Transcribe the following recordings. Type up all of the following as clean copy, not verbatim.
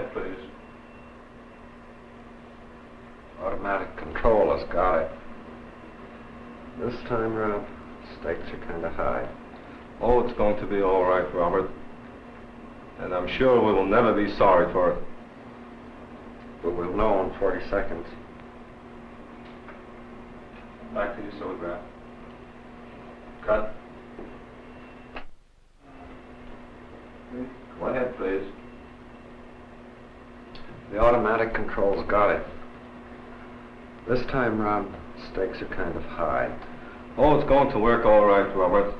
ahead, please. Automatic control has got it. This time round, stakes are kind of high. Oh, it's going to be all right, Robert. And I'm sure we will never be sorry for it. But we'll know in 40 seconds. Back to your photograph. Cut. Go ahead, please. The automatic control's got it. This time round, stakes are kind of high. Oh, it's going to work all right, Robert.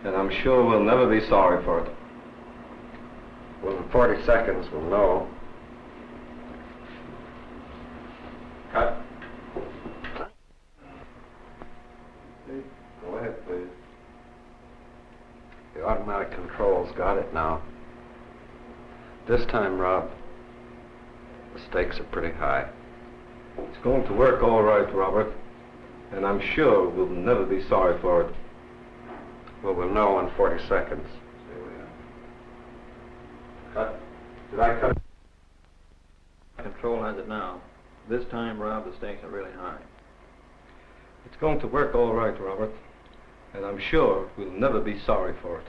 And I'm sure we'll never be sorry for it. Well, in 40 seconds, we'll know. Cut. Go ahead, please. The automatic control's got it now. This time, Rob, the stakes are pretty high. It's going to work all right, Robert. And I'm sure we'll never be sorry for it. Well, we'll know in 40 seconds. There we are. Cut. Did I cut? Control has it now. This time, Rob, the stakes are really high. It's going to work all right, Robert. And I'm sure we'll never be sorry for it.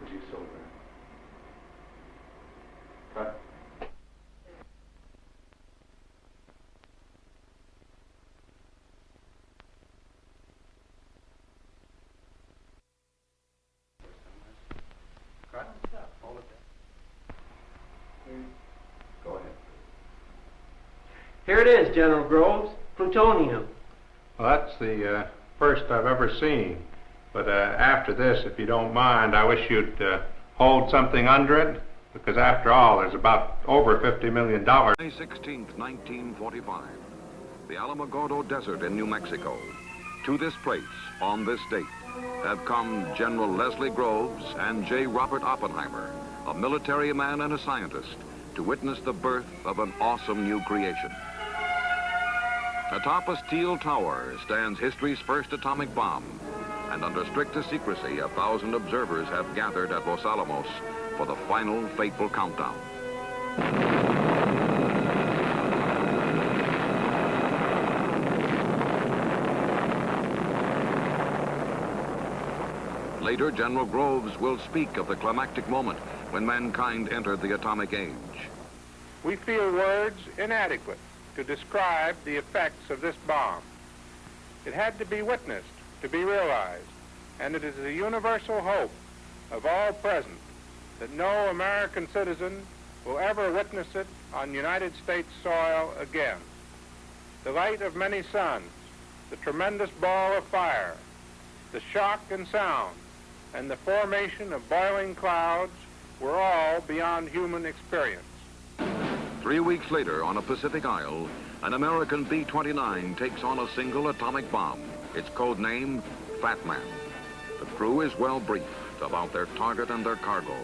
Look at you, Silver. Cut. Hold it there. Go ahead. Here it is, General Groves. Plutonium. Well, that's the first I've ever seen. But after this, if you don't mind, I wish you'd hold something under it, because after all, there's about over $50 million. May 16th, 1945, the Alamogordo Desert in New Mexico. To this place, on this date, have come General Leslie Groves and J. Robert Oppenheimer, a military man and a scientist, to witness the birth of an awesome new creation. Atop a steel tower stands history's first atomic bomb, and under strictest secrecy, 1,000 observers have gathered at Los Alamos for the final fateful countdown. Later, General Groves will speak of the climactic moment when mankind entered the atomic age. We feel words inadequate to describe the effects of this bomb. It had to be witnessed to be realized, and it is the universal hope of all present that no American citizen will ever witness it on United States soil again. The light of many suns, the tremendous ball of fire, the shock and sound, and the formation of boiling clouds were all beyond human experience. 3 weeks later, on a Pacific isle, an American B-29 takes on a single atomic bomb. Its code name, Fat Man. The crew is well briefed about their target and their cargo.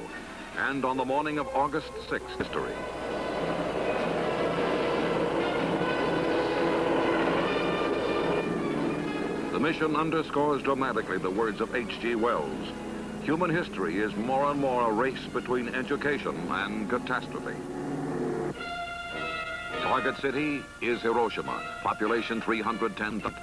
And on the morning of August 6th, history. The mission underscores dramatically the words of H.G. Wells. Human history is more and more a race between education and catastrophe. Target city is Hiroshima, population 310,000.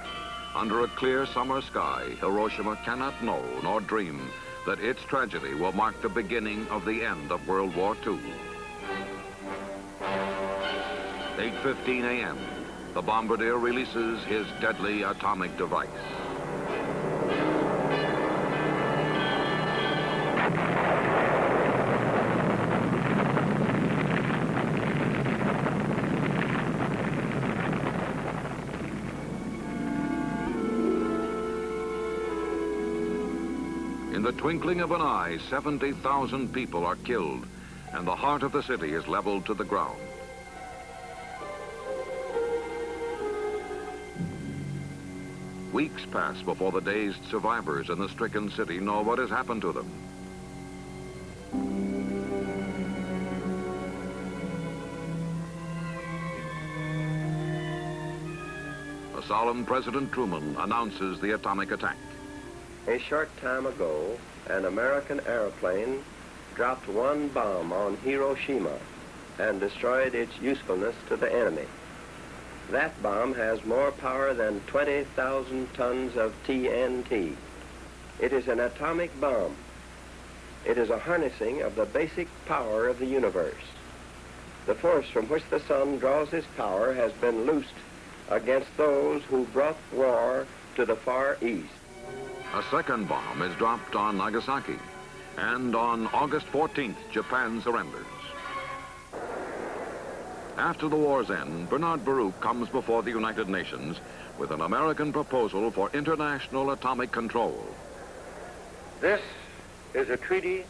Under a clear summer sky, Hiroshima cannot know nor dream that its tragedy will mark the beginning of the end of World War II. 8:15 a.m., the bombardier releases his deadly atomic device. In the twinkling of an eye, 70,000 people are killed, and the heart of the city is leveled to the ground. Weeks pass before the dazed survivors in the stricken city know what has happened to them. A solemn President Truman announces the atomic attack. A short time ago, an American airplane dropped one bomb on Hiroshima and destroyed its usefulness to the enemy. That bomb has more power than 20,000 tons of TNT. It is an atomic bomb. It is a harnessing of the basic power of the universe. The force from which the sun draws its power has been loosed against those who brought war to the Far East. A second bomb is dropped on Nagasaki, and on August 14th, Japan surrenders. After the war's end, Bernard Baruch comes before the United Nations with an American proposal for international atomic control. This is a treaty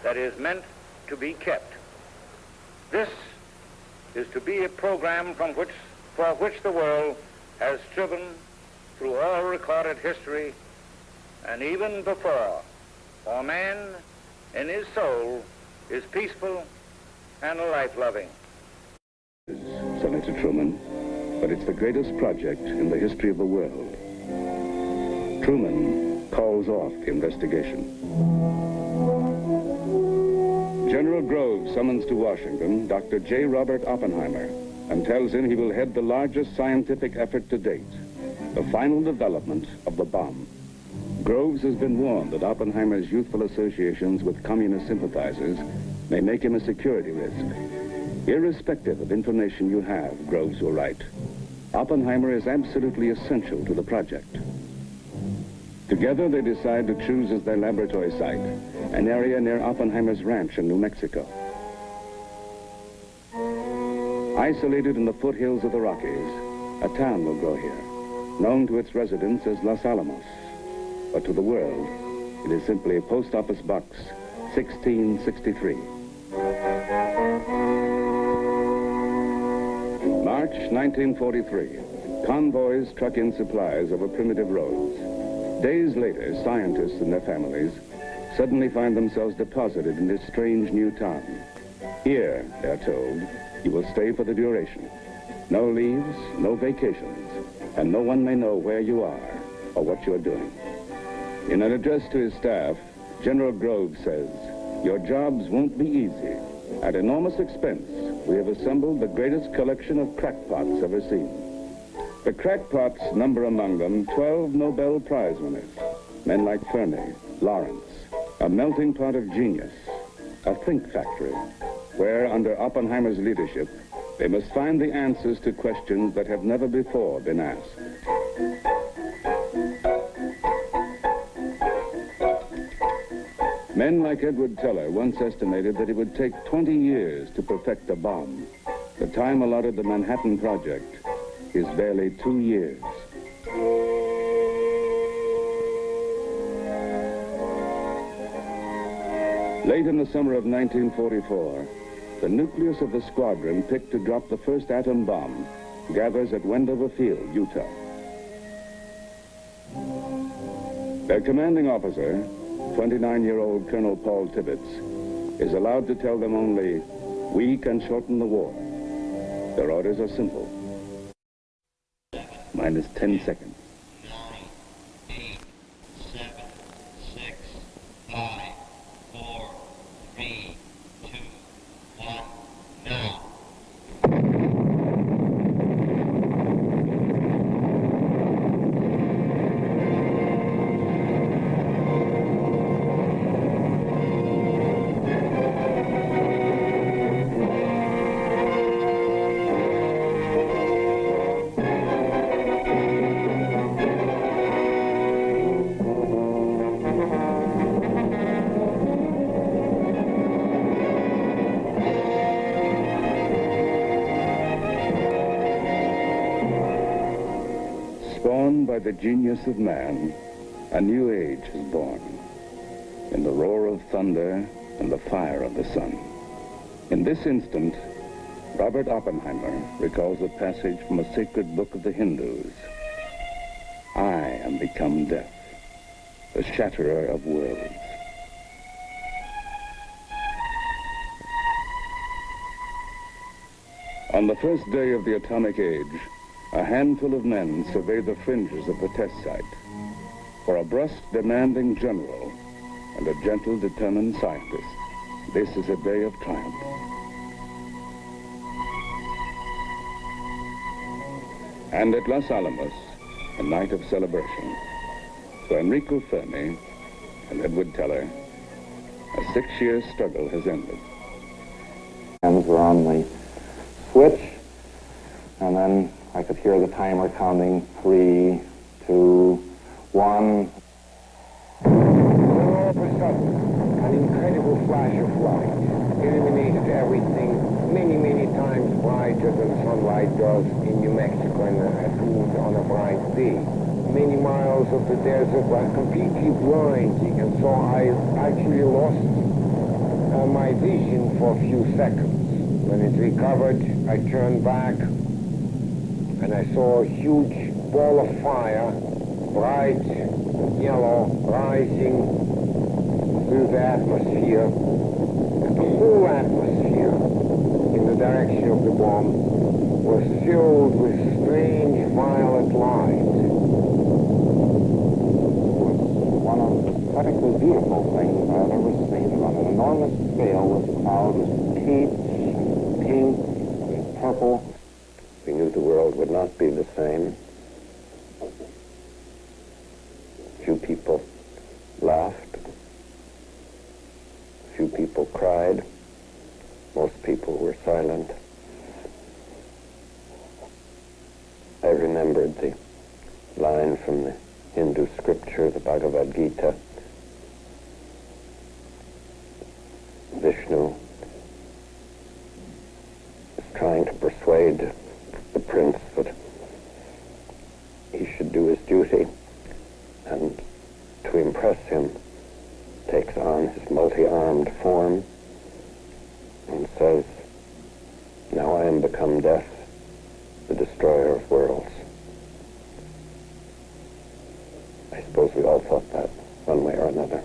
that is meant to be kept. This is to be a program for which the world has striven through all recorded history, and even before, for man in his soul is peaceful and life-loving. Senator Truman, but it's the greatest project in the history of the world. Truman calls off the investigation. General Groves summons to Washington Dr. J. Robert Oppenheimer and tells him he will head the largest scientific effort to date, the final development of the bomb. Groves has been warned that Oppenheimer's youthful associations with communist sympathizers may make him a security risk. Irrespective of information you have, Groves will write, Oppenheimer is absolutely essential to the project. Together, they decide to choose as their laboratory site an area near Oppenheimer's ranch in New Mexico. Isolated in the foothills of the Rockies, a town will grow here, known to its residents as Los Alamos. But to the world, it is simply Post Office Box 1663. March 1943. Convoys truck in supplies over primitive roads. Days later, scientists and their families suddenly find themselves deposited in this strange new town. Here, they're told, you will stay for the duration. No leaves, no vacations, and no one may know where you are or what you're doing. In an address to his staff, General Groves says, your jobs won't be easy. At enormous expense, we have assembled the greatest collection of crackpots ever seen. The crackpots number among them 12 Nobel Prize winners, men like Fermi, Lawrence, a melting pot of genius, a think factory, where, under Oppenheimer's leadership, they must find the answers to questions that have never before been asked. Men like Edward Teller once estimated that it would take 20 years to perfect a bomb. The time allotted the Manhattan Project is barely 2 years. Late in the summer of 1944, the nucleus of the squadron picked to drop the first atom bomb gathers at Wendover Field, Utah. Their commanding officer, 29-year-old Colonel Paul Tibbets, is allowed to tell them only, we can shorten the war. Their orders are simple. Minus 10 seconds. 9, 8, 7, 6, 5, 4, 3, 2, 1, now. By the genius of man, a new age is born, in the roar of thunder and the fire of the sun. In this instant, Robert Oppenheimer recalls a passage from a sacred book of the Hindus. I am become death, the shatterer of worlds. On the first day of the atomic age, a handful of men survey the fringes of the test site. For a brusque, demanding general and a gentle, determined scientist, This is a day of triumph. And at Los Alamos, a night of celebration, for Enrico Fermi and Edward Teller, a 6-year struggle has ended. Hands were on the switch, and then I could hear the timer counting 3, 2, 1. All of a sudden, an incredible flash of light illuminated everything many, many times brighter than sunlight does in New Mexico at noon on a bright day. Many miles of the desert were completely blinding, and so I actually lost my vision for a few seconds. When it recovered, I turned back, and I saw a huge ball of fire, bright yellow, rising through the atmosphere, and the whole atmosphere in the direction of the bomb was filled with strange violet light. One of the technically beautiful things I've ever seen on an enormous scale was cloud with peach, pink, and purple. We knew the world would not be the same. Few people laughed. Few people cried. Most people were silent. I remembered the line from the Hindu scripture, the Bhagavad Gita. Vishnu is trying to persuade the prince that he should do his duty, and to impress him takes on his multi-armed form and says, "Now I am become death, the destroyer of worlds." I suppose we all thought that one way or another.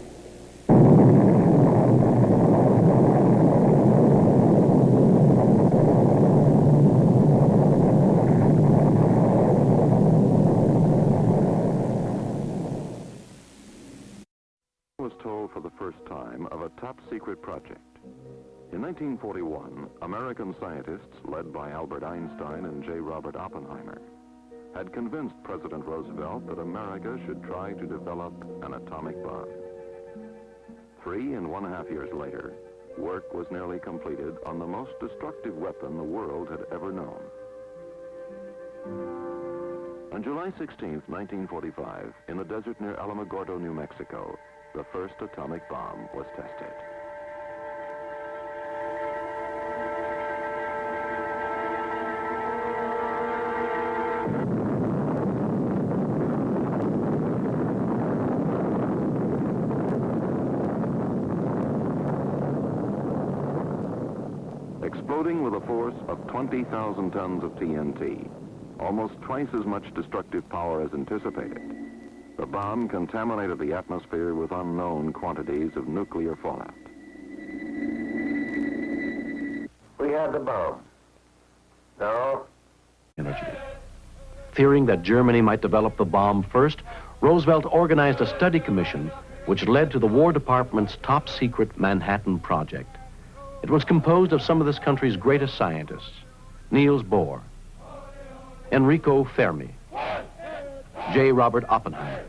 Was told for the first time of a top-secret project. In 1941, American scientists, led by Albert Einstein and J. Robert Oppenheimer, had convinced President Roosevelt that America should try to develop an atomic bomb. 3.5 years later, work was nearly completed on the most destructive weapon the world had ever known. On July 16, 1945, in the desert near Alamos, New Mexico, the first atomic bomb was tested. Exploding with a force of 20,000 tons of TNT, almost twice as much destructive power as anticipated, the bomb contaminated the atmosphere with unknown quantities of nuclear fallout. We had the bomb. Now, Energy. Fearing that Germany might develop the bomb first, Roosevelt organized a study commission which led to the War Department's top-secret Manhattan Project. It was composed of some of this country's greatest scientists: Niels Bohr, Enrico Fermi, J. Robert Oppenheimer.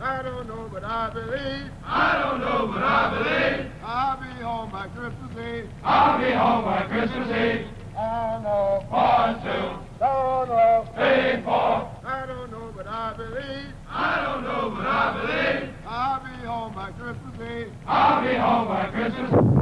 I don't know, but I believe. I don't know, but I believe. I'll be home by Christmas Eve. I'll be home by Christmas Eve. I know. 1, 2, Don't know. 3, 4. I don't know, but I believe. I don't know, but I believe. I'll be home by Christmas Eve. I'll be home by Christmas.